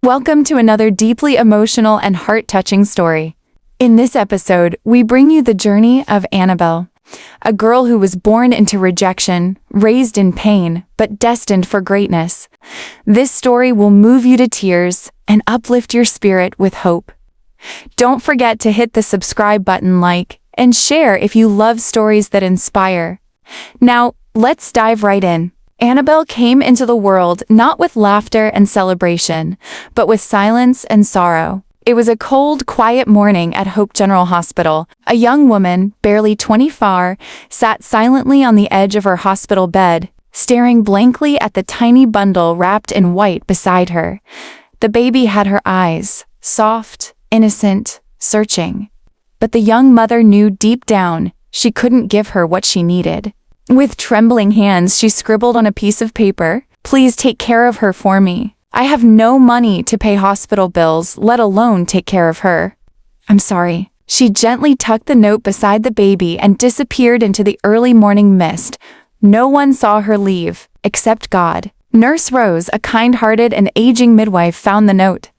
Welcome to another deeply emotional and heart-touching story. In this episode, we bring you the journey of Annabelle, a girl who was born into rejection, raised in pain, but destined for greatness. This story will move you to tears and uplift your spirit with hope. Don't forget to hit the subscribe button, and share if you love stories that inspire. Now, let's dive right in. Annabelle came into the world not with laughter and celebration, but with silence and sorrow. It was a cold, quiet morning at Hope General Hospital. A young woman, barely 24, sat silently on the edge of her hospital bed, staring blankly at the tiny bundle wrapped in white beside her. The baby had her eyes, soft, innocent, searching. But the young mother knew deep down she couldn't give her what she needed. With trembling hands, she scribbled on a piece of paper, "Please take care of her for me. I have no money to pay hospital bills, let alone take care of her." "I'm sorry." She gently tucked the note beside the baby and disappeared into the early morning mist. No one saw her leave, except God. Nurse Rose, a kind-hearted and aging midwife, found the note.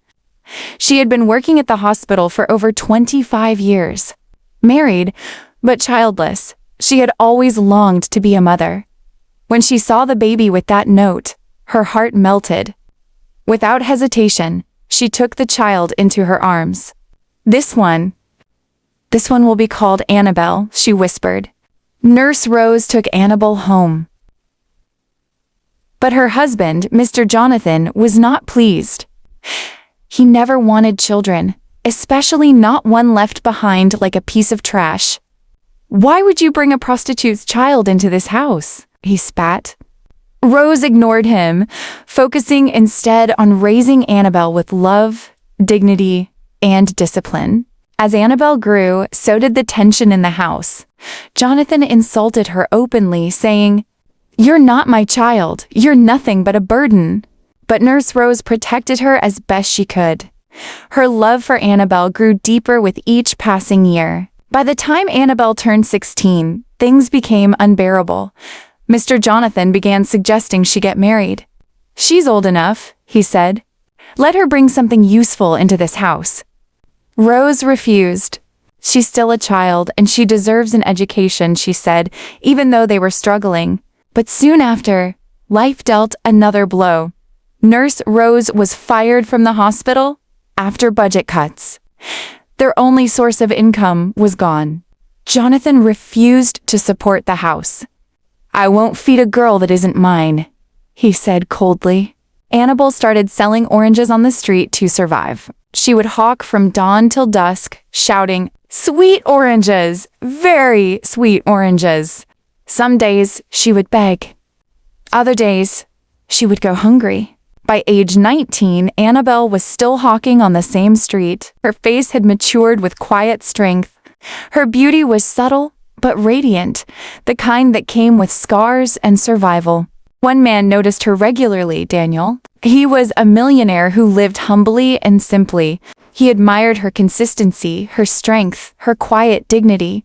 She had been working at the hospital for over 25 years. Married, but childless, she had always longed to be a mother. When she saw the baby with that note, her heart melted. Without hesitation, she took the child into her arms. This one will be called Annabelle," she whispered. Nurse Rose took Annabelle home. But her husband, Mr. Jonathan, was not pleased. He never wanted children, especially not one left behind like a piece of trash. "Why would you bring a prostitute's child into this house?" he spat. Rose ignored him, focusing instead on raising Annabelle with love, dignity, and discipline. As Annabelle grew, so did the tension in the house. Jonathan insulted her openly, saying, "You're not my child, you're nothing but a burden." But Nurse Rose protected her as best she could. Her love for Annabelle grew deeper with each passing year. By the time Annabelle turned 16, things became unbearable. Mr. Jonathan began suggesting she get married. "She's old enough," he said. "Let her bring something useful into this house." Rose refused. "She's still a child, and she deserves an education," she said, even though they were struggling. But soon after, life dealt another blow. Nurse Rose was fired from the hospital after budget cuts. Their only source of income was gone. Jonathan refused to support the house. "I won't feed a girl that isn't mine," he said coldly. Annabelle started selling oranges on the street to survive. She would hawk from dawn till dusk, shouting, "Sweet oranges, very sweet oranges." Some days she would beg. Other days, she would go hungry. By age 19, Annabelle was still hawking on the same street. Her face had matured with quiet strength. Her beauty was subtle but radiant, the kind that came with scars and survival. One man noticed her regularly, Daniel. He was a millionaire who lived humbly and simply. He admired her consistency, her strength, her quiet dignity.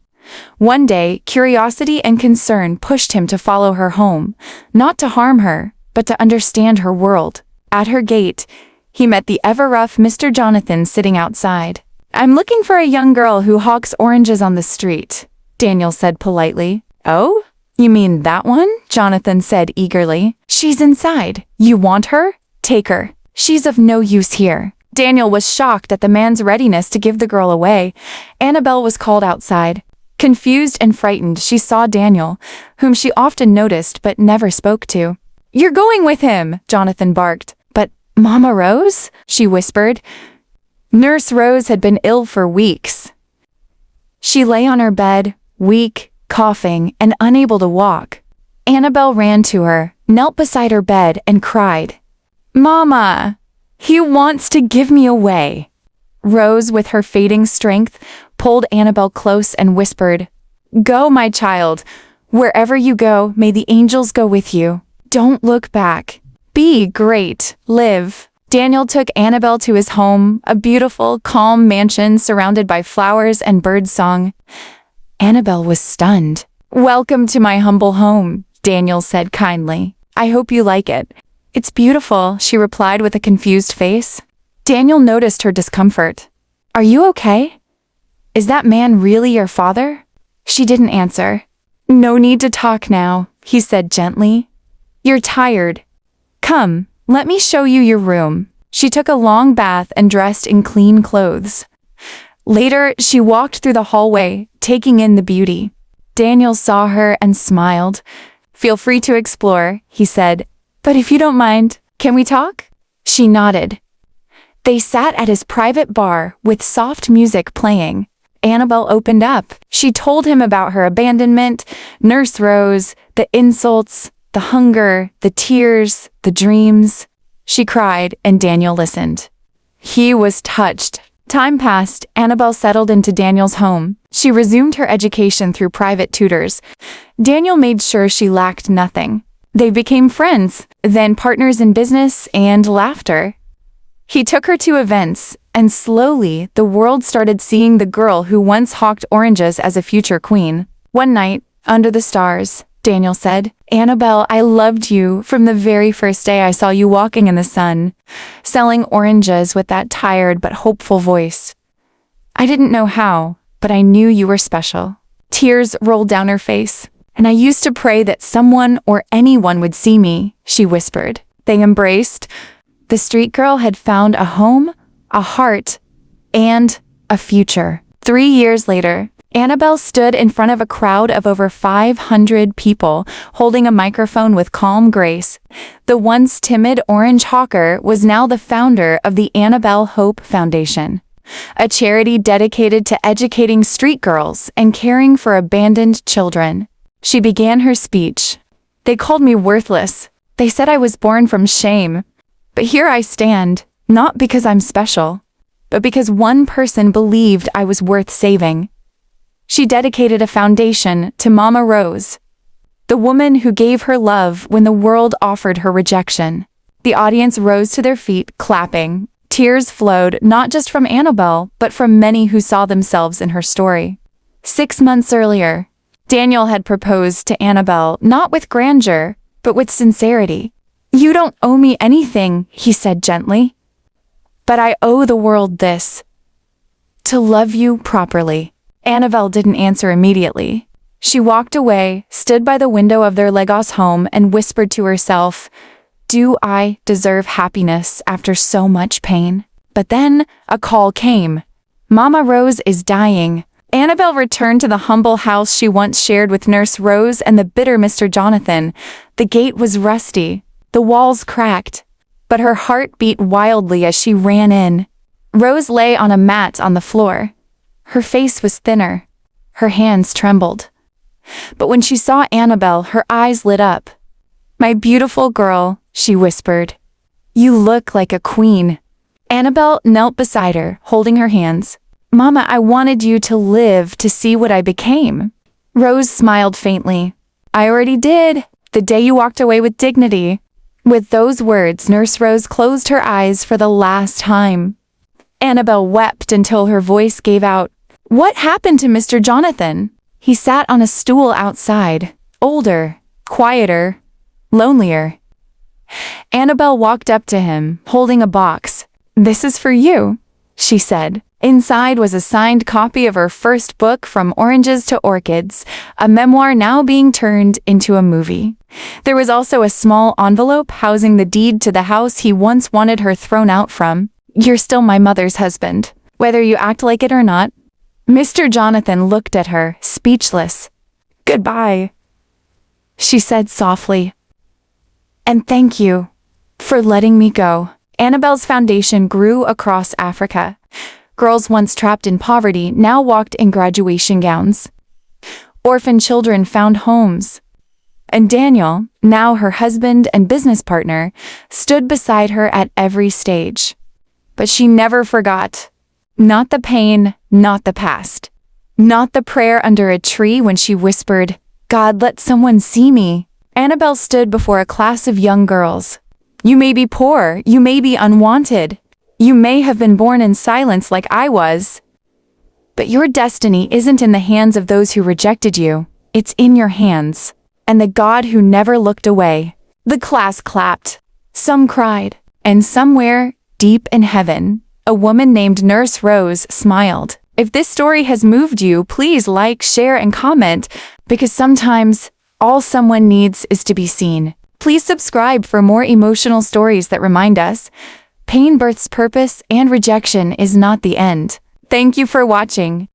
One day, curiosity and concern pushed him to follow her home, not to harm her, but to understand her world. At her gate, he met the ever-rough Mr. Jonathan sitting outside. "I'm looking for a young girl who hawks oranges on the street," Daniel said politely. "Oh? You mean that one?" Jonathan said eagerly. "She's inside. You want her? Take her. She's of no use here." Daniel was shocked at the man's readiness to give the girl away. Annabelle was called outside. Confused and frightened, she saw Daniel, whom she often noticed but never spoke to. "You're going with him," Jonathan barked. "But Mama Rose?" she whispered. Nurse Rose had been ill for weeks. She lay on her bed, weak, coughing, and unable to walk. Annabelle ran to her, knelt beside her bed, and cried, "Mama, he wants to give me away." Rose, with her fading strength, pulled Annabelle close and whispered, "Go, my child. Wherever you go, may the angels go with you. Don't look back. Be great. Live." Daniel took Annabelle to his home, a beautiful, calm mansion surrounded by flowers and birdsong. Annabelle was stunned. "Welcome to my humble home," Daniel said kindly. "I hope you like it." "It's beautiful," she replied with a confused face. Daniel noticed her discomfort. Are you okay? Is that man really your father? She didn't answer. No need to talk now, he said gently. You're tired. Come, let me show you your room. She took a long bath and dressed in clean clothes. Later, she walked through the hallway, taking in the beauty. Daniel saw her and smiled. Feel free to explore, he said. But if you don't mind, can we talk? She nodded. They sat at his private bar with soft music playing. Annabelle opened up. She told him about her abandonment, Nurse Rose, the insults, the hunger, the tears, the dreams. She cried, and Daniel listened. He was touched. Time passed. Annabelle settled into Daniel's home. She resumed her education through private tutors. Daniel made sure she lacked nothing. They became friends, then partners in business and laughter. He took her to events, and slowly the world started seeing the girl who once hawked oranges as a future queen. One night, under the stars, Daniel said, Annabelle, I loved you from the very first day I saw you walking in the sun, selling oranges with that tired but hopeful voice. I didn't know how, but I knew you were special. Tears rolled down her face, and I used to pray that someone or anyone would see me, she whispered. They embraced. The street girl had found a home, a heart, and a future. 3 years later, Annabelle stood in front of a crowd of over 500 people, holding a microphone with calm grace. The once timid orange hawker was now the founder of the Annabelle Hope Foundation, a charity dedicated to educating street girls and caring for abandoned children. She began her speech. They called me worthless. They said I was born from shame. But here I stand, not because I'm special, but because one person believed I was worth saving. She dedicated a foundation to Mama Rose, the woman who gave her love when the world offered her rejection. The audience rose to their feet, clapping. Tears flowed not just from Annabelle, but from many who saw themselves in her story. 6 months earlier, Daniel had proposed to Annabelle not with grandeur, but with sincerity. You don't owe me anything, he said gently. But I owe the world this. To love you properly. Annabelle didn't answer immediately. She walked away, stood by the window of their Lagos home, and whispered to herself, Do I deserve happiness after so much pain? But then a call came. Mama Rose is dying. Annabelle returned to the humble house she once shared with Nurse Rose and the bitter Mr. Jonathan. The gate was rusty. The walls cracked, but her heart beat wildly as she ran in. Rose lay on a mat on the floor. Her face was thinner. Her hands trembled. But when she saw Annabelle, her eyes lit up. My beautiful girl, she whispered. You look like a queen. Annabelle knelt beside her, holding her hands. Mama, I wanted you to live to see what I became. Rose smiled faintly. I already did, the day you walked away with dignity. With those words, Nurse Rose closed her eyes for the last time. Annabelle wept until her voice gave out. What happened to Mr. Jonathan? He sat on a stool outside, older, quieter, lonelier. Annabelle walked up to him, holding a box. This is for you, she said. Inside was a signed copy of her first book, From Oranges to Orchids, a memoir now being turned into a movie. There was also a small envelope housing the deed to the house he once wanted her thrown out from. You're still my mother's husband, whether you act like it or not. Mr. Jonathan looked at her, speechless. Goodbye, she said softly. And thank you for letting me go. Annabelle's foundation grew across Africa. Girls once trapped in poverty now walked in graduation gowns. Orphan children found homes. And Daniel, now her husband and business partner, stood beside her at every stage. But she never forgot. Not the pain, not the past. Not the prayer under a tree when she whispered, God, let someone see me. Annabelle stood before a class of young girls. You may be poor, you may be unwanted. You may have been born in silence like I was. But your destiny isn't in the hands of those who rejected you. It's in your hands. And the God who never looked away. The class clapped. Some cried. And somewhere, Deep in heaven, a woman named Nurse Rose smiled. If this story has moved you, please like, share, and comment, because sometimes all someone needs is to be seen. Please subscribe for more emotional stories that remind us pain births purpose and rejection is not the end. Thank you for watching.